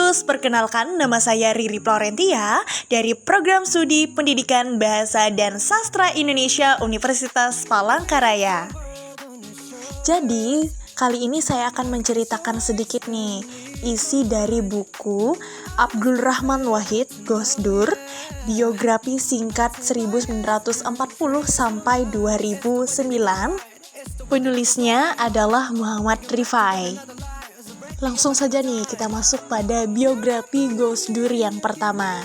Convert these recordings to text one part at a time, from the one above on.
perkenalkan nama saya Riri Florentia dari Program Studi Pendidikan Bahasa dan Sastra Indonesia Universitas Palangkaraya. Jadi, kali ini saya akan menceritakan sedikit nih isi dari buku Abdul Rahman Wahid Gus Dur, biografi singkat 1940 sampai 2009. Penulisnya adalah Muhammad Rifai. Langsung saja nih kita masuk pada biografi Gus Dur yang pertama.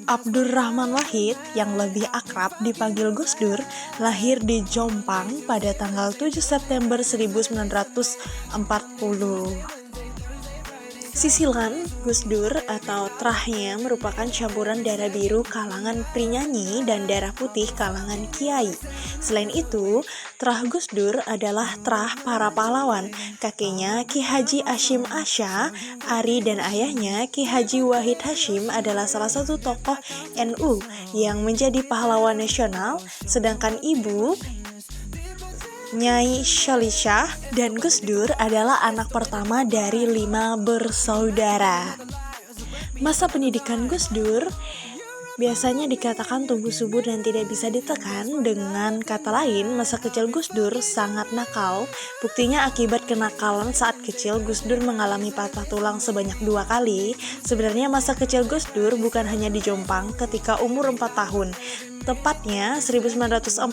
Abdul Rahman Wahid yang lebih akrab dipanggil Gus Dur lahir di Jombang pada tanggal 7 September 1940. Sisilan Gus Dur atau terahnya merupakan campuran darah biru kalangan prinyanyi dan darah putih kalangan kiai. Selain itu, terah Gus Dur adalah terah para pahlawan. Kakeknya Ki Haji Hashim Asha, Ari dan ayahnya Ki Haji Wahid Hashim adalah salah satu tokoh NU yang menjadi pahlawan nasional, sedangkan ibu Nyai Syalisyah dan Gus Dur adalah anak pertama dari 5 bersaudara. Masa pendidikan Gus Dur biasanya dikatakan tumbuh subur dan tidak bisa ditekan. Dengan kata lain, masa kecil Gus Dur sangat nakal. Buktinya akibat kenakalan saat kecil, Gus Dur mengalami patah tulang sebanyak 2 kali. Sebenarnya masa kecil Gus Dur bukan hanya di Jombang ketika umur 4 tahun. Tepatnya 1944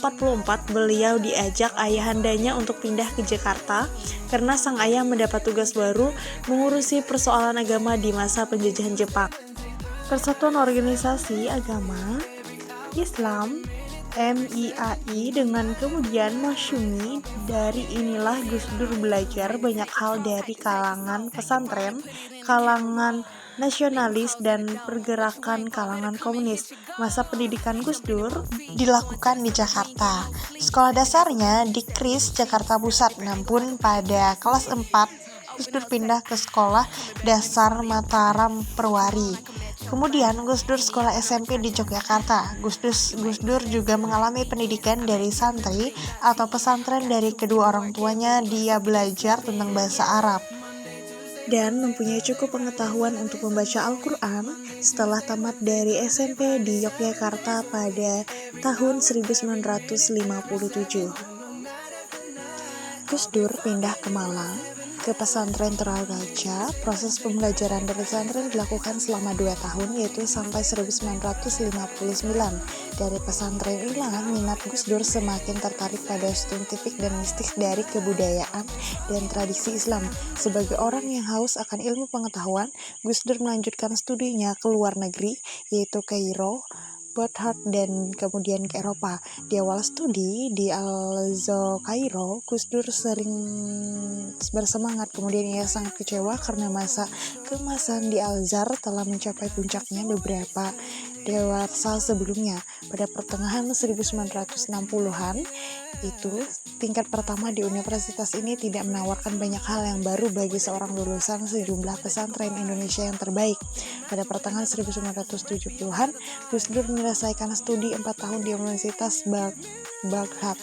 beliau diajak ayahandanya untuk pindah ke Jakarta karena sang ayah mendapat tugas baru mengurusi persoalan agama di masa penjajahan Jepang. Persatuan Organisasi Agama Islam MIAI dengan kemudian Masyumi. Dari inilah Gus Dur belajar banyak hal dari kalangan pesantren, kalangan nasionalis dan pergerakan kalangan komunis. Masa pendidikan Gus Dur dilakukan di Jakarta. Sekolah dasarnya di Kris, Jakarta Pusat, namun pada kelas 4 Gus Dur pindah ke Sekolah Dasar Mataram Perwari. Kemudian Gus Dur sekolah SMP di Yogyakarta. Gus Dur juga mengalami pendidikan dari santri atau pesantren dari kedua orang tuanya. Dia belajar tentang bahasa Arab dan mempunyai cukup pengetahuan untuk membaca Al-Quran. Setelah tamat dari SMP di Yogyakarta pada tahun 1957, Gus Dur pindah ke Malang, ke pesantren Teragaja. Proses pembelajaran dari pesantren dilakukan selama 2 tahun, yaitu sampai 1959. Dari pesantren inilah minat Gus Dur semakin tertarik pada saintifik dan mistik dari kebudayaan dan tradisi Islam. Sebagai orang yang haus akan ilmu pengetahuan, Gus Dur melanjutkan studinya ke luar negeri, yaitu Kairo, Baghdad, dan kemudian ke Eropa. Di awal studi di Al-Azhar Kairo, Gus Dur sering bersemangat. Kemudian ia sangat kecewa karena masa keemasan di Al-Azhar telah mencapai puncaknya beberapa dewasa sebelumnya. Pada pertengahan 1960-an itu, tingkat pertama di universitas ini tidak menawarkan banyak hal yang baru bagi seorang lulusan sejumlah pesantren Indonesia yang terbaik. Pada pertengahan 1970-an, Gus Dur menyelesaikan studi 4 tahun di Universitas Baghdad.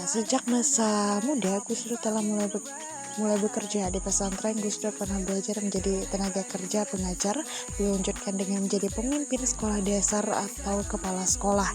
Sejak masa muda, Gus Dur telah mulai bekerja di pesantren. Gus Dur pernah belajar menjadi tenaga kerja pengajar, dilanjutkan dengan menjadi pemimpin sekolah dasar atau kepala sekolah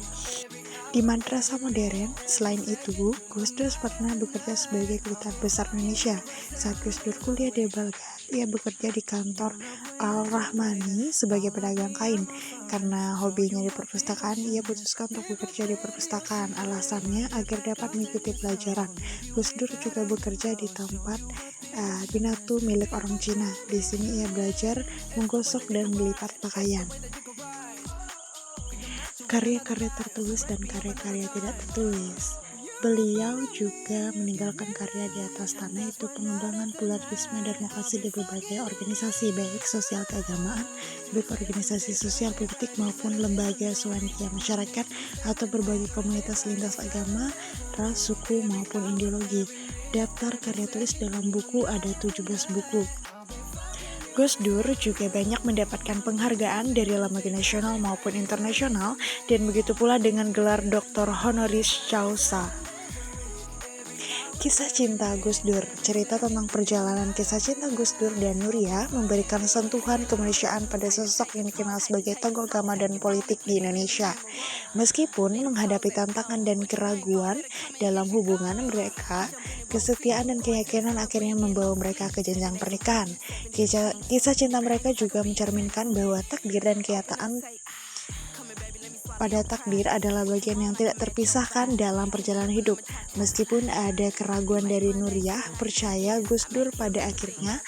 di madrasah modern. Selain itu, Gus Dur pernah bekerja sebagai Kedutaan Besar Indonesia. Saat Gus Dur kuliah di Baghdad, ia bekerja di kantor Al-Rahmani sebagai pedagang kain. Karena hobinya di perpustakaan, ia putuskan untuk bekerja di perpustakaan. Alasannya agar dapat mengikuti pelajaran. Gus Dur juga bekerja di tempat binatu milik orang Cina. Di sini ia belajar menggosok dan melipat pakaian. Karya-karya tertulis dan karya-karya tidak tertulis. Beliau juga meninggalkan karya di atas tanah, itu pengembangan pluralisme dan demokrasi di berbagai organisasi, baik sosial keagamaan, baik organisasi sosial politik maupun lembaga swadia masyarakat atau berbagai komunitas lintas agama, ras, suku maupun ideologi. Daftar karya tulis dalam buku ada 17 buku. Gus Dur juga banyak mendapatkan penghargaan dari lembaga nasional maupun internasional, dan begitu pula dengan gelar Dr. Honoris Causa. Kisah cinta Gus Dur. Cerita tentang perjalanan kisah cinta Gus Dur dan Nuria memberikan sentuhan kemanusiaan pada sosok yang dikenal sebagai tokoh agama dan politik di Indonesia. Meskipun menghadapi tantangan dan keraguan dalam hubungan mereka, kesetiaan dan keyakinan akhirnya membawa mereka ke jenjang pernikahan. Kisah cinta mereka juga mencerminkan bahwa takdir dan kenyataan pada takdir adalah bagian yang tidak terpisahkan dalam perjalanan hidup. Meskipun ada keraguan dari Nuriyah, percaya Gus Dur pada akhirnya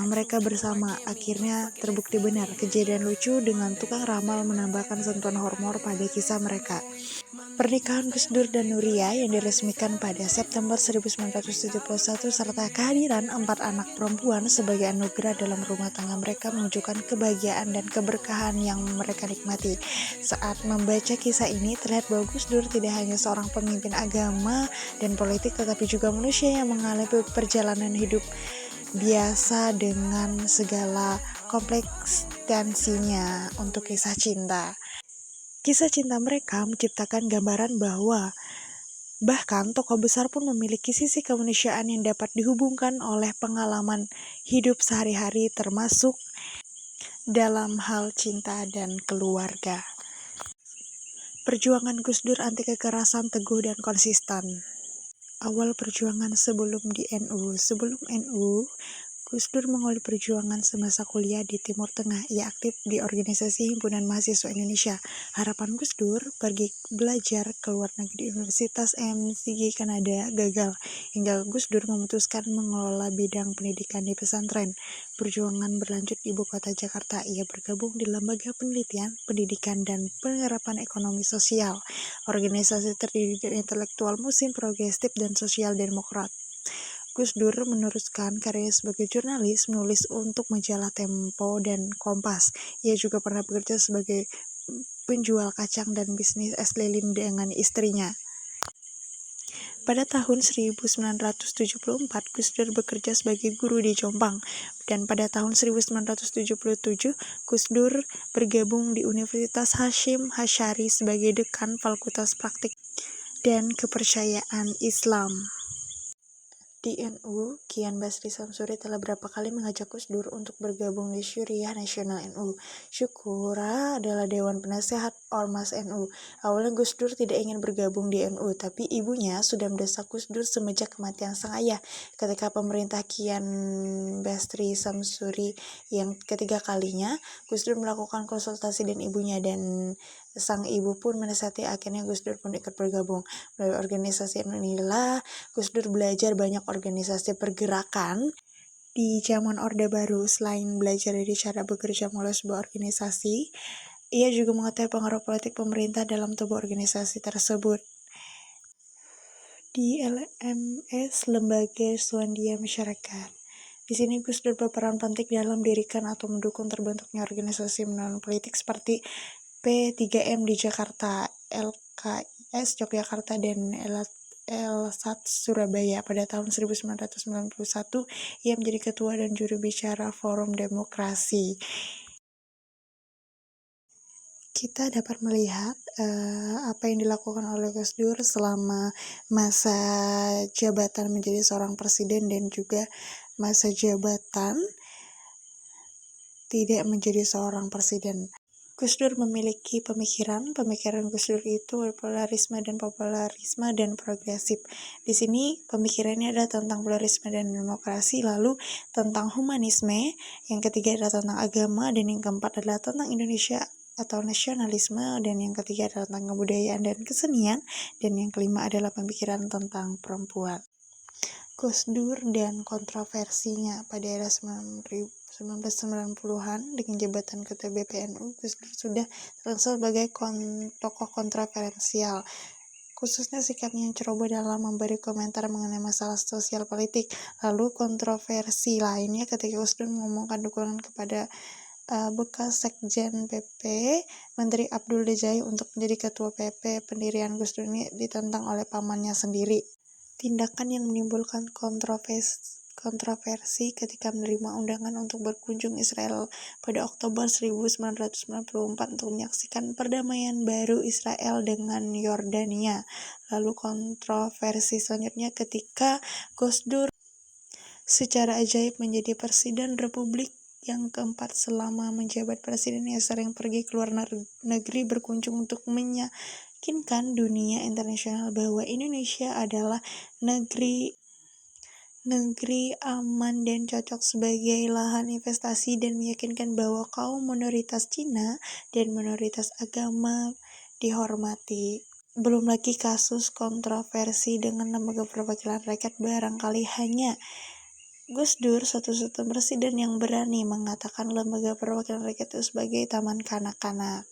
mereka bersama akhirnya terbukti benar. Kejadian lucu dengan tukang ramal menambahkan sentuhan hormor pada kisah mereka. Pernikahan Gus Dur dan Nuria yang diresmikan pada September 1971 serta kehadiran 4 anak perempuan sebagai anugerah dalam rumah tangga mereka menunjukkan kebahagiaan dan keberkahan yang mereka nikmati. Saat membaca kisah ini terlihat bahwa Gus Dur tidak hanya seorang pemimpin agama dan politik tetapi juga manusia yang mengalami perjalanan hidup biasa dengan segala kompleksitasnya untuk kisah cinta. Kisah cinta mereka menciptakan gambaran bahwa bahkan tokoh besar pun memiliki sisi kemanusiaan yang dapat dihubungkan oleh pengalaman hidup sehari-hari termasuk dalam hal cinta dan keluarga. Perjuangan Gus Dur anti kekerasan teguh dan konsisten. Awal perjuangan sebelum di NU. Sebelum NU, Gus Dur mengawali perjuangan semasa kuliah di Timur Tengah. Ia aktif di organisasi Himpunan Mahasiswa Indonesia. Harapan Gus Dur pergi belajar ke luar negeri di Universitas McGill Kanada gagal, hingga Gus Dur memutuskan mengelola bidang pendidikan di pesantren. Perjuangan berlanjut di ibu kota Jakarta. Ia bergabung di Lembaga Penelitian, Pendidikan, dan Penerapan Ekonomi Sosial, organisasi terdiri dari intelektual Muslim, progresif, dan sosial demokrat. Gus Dur meneruskan karirnya sebagai jurnalis, menulis untuk majalah Tempo dan Kompas. Ia juga pernah bekerja sebagai penjual kacang dan bisnis es lilin dengan istrinya. Pada tahun 1974, Gus Dur bekerja sebagai guru di Jombang, dan pada tahun 1977, Gus Dur bergabung di Universitas Hasyim Asy'ari sebagai dekan Fakultas Praktik dan Kepercayaan Islam. Di NU, Kian Basri Samsuri telah berapa kali mengajak Gus Dur untuk bergabung di Syuriah Nasional NU. Syukura adalah Dewan Penasehat Ormas NU. Awalnya Gus Dur tidak ingin bergabung di NU, tapi ibunya sudah mendesak Gus Dur semenjak kematian sang ayah. Ketika pemerintah Kian Basri Samsuri yang ketiga kalinya, Gus Dur melakukan konsultasi dengan ibunya, dan sang ibu pun menasihati. Akhirnya Gus Dur pun ikut bergabung. Melalui organisasi inilah Gus Dur belajar banyak organisasi pergerakan di zaman Orde Baru. Selain belajar dari cara bekerja melalui sebuah organisasi, ia juga mengetahui pengaruh politik pemerintah dalam tubuh organisasi tersebut. Di LMS, Lembaga Swandia Masyarakat. Di sini Gus Dur berperan penting dalam mendirikan atau mendukung terbentuknya organisasi non-politik seperti P3M di Jakarta, LKIS Yogyakarta, dan LSAT Surabaya. Pada tahun 1991, ia menjadi ketua dan juru bicara Forum Demokrasi. Kita dapat melihat apa yang dilakukan oleh Gus Dur selama masa jabatan menjadi seorang presiden dan juga masa jabatan tidak menjadi seorang presiden. Gus Dur memiliki pemikiran Gus Dur itu pluralisme dan progresif. Di sini pemikirannya adalah tentang pluralisme dan demokrasi, lalu tentang humanisme, yang ketiga adalah tentang agama, dan yang keempat adalah tentang Indonesia atau nasionalisme, dan yang ketiga adalah tentang kebudayaan dan kesenian, dan yang kelima adalah pemikiran tentang perempuan. Gus Dur dan kontroversinya. Pada era 1990-an dengan jabatan ketua BPNU, Gus Dur sudah terkenal sebagai tokoh kontroversial, khususnya sikapnya yang ceroboh dalam memberi komentar mengenai masalah sosial politik. Lalu kontroversi lainnya ketika Gus Dur mengumumkan dukungan kepada bekas Sekjen PP, Menteri Abdul Dejai, untuk menjadi ketua PP. Pendirian Gus Dur ini ditentang oleh pamannya sendiri. Tindakan yang menimbulkan kontroversi kontroversi ketika menerima undangan untuk berkunjung Israel pada Oktober 1994 untuk menyaksikan perdamaian baru Israel dengan Yordania. Lalu kontroversi selanjutnya ketika Gus Dur secara ajaib menjadi Presiden Republik yang keempat selama menjabat presiden. Ia sering pergi ke luar negeri berkunjung untuk meyakinkan dunia internasional bahwa Indonesia adalah negeri aman dan cocok sebagai lahan investasi, dan meyakinkan bahwa kaum minoritas Cina dan minoritas agama dihormati. Belum lagi kasus kontroversi dengan lembaga perwakilan rakyat. Barangkali hanya Gus Dur satu-satunya presiden yang berani mengatakan lembaga perwakilan rakyat itu sebagai taman kanak-kanak.